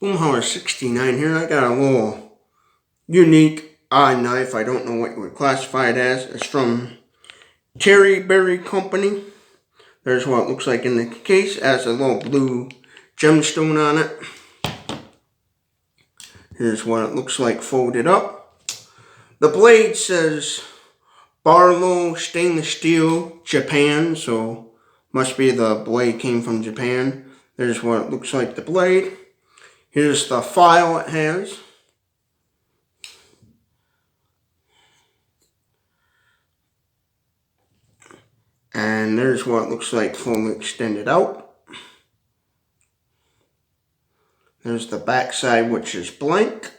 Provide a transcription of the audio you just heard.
Boomhauer 69 here. I got a little unique odd knife. I don't know what you would classify it as. It's from Cherry Berry Company. There's what it looks like in the case. It has a little blue gemstone on it. Here's what it looks like folded up. The blade says Barlow Stainless Steel, Japan, so must be the blade came from Japan. There's what it looks like the blade. Here's the file it has. And there's what it looks like fully extended out. There's the back side, which is blank.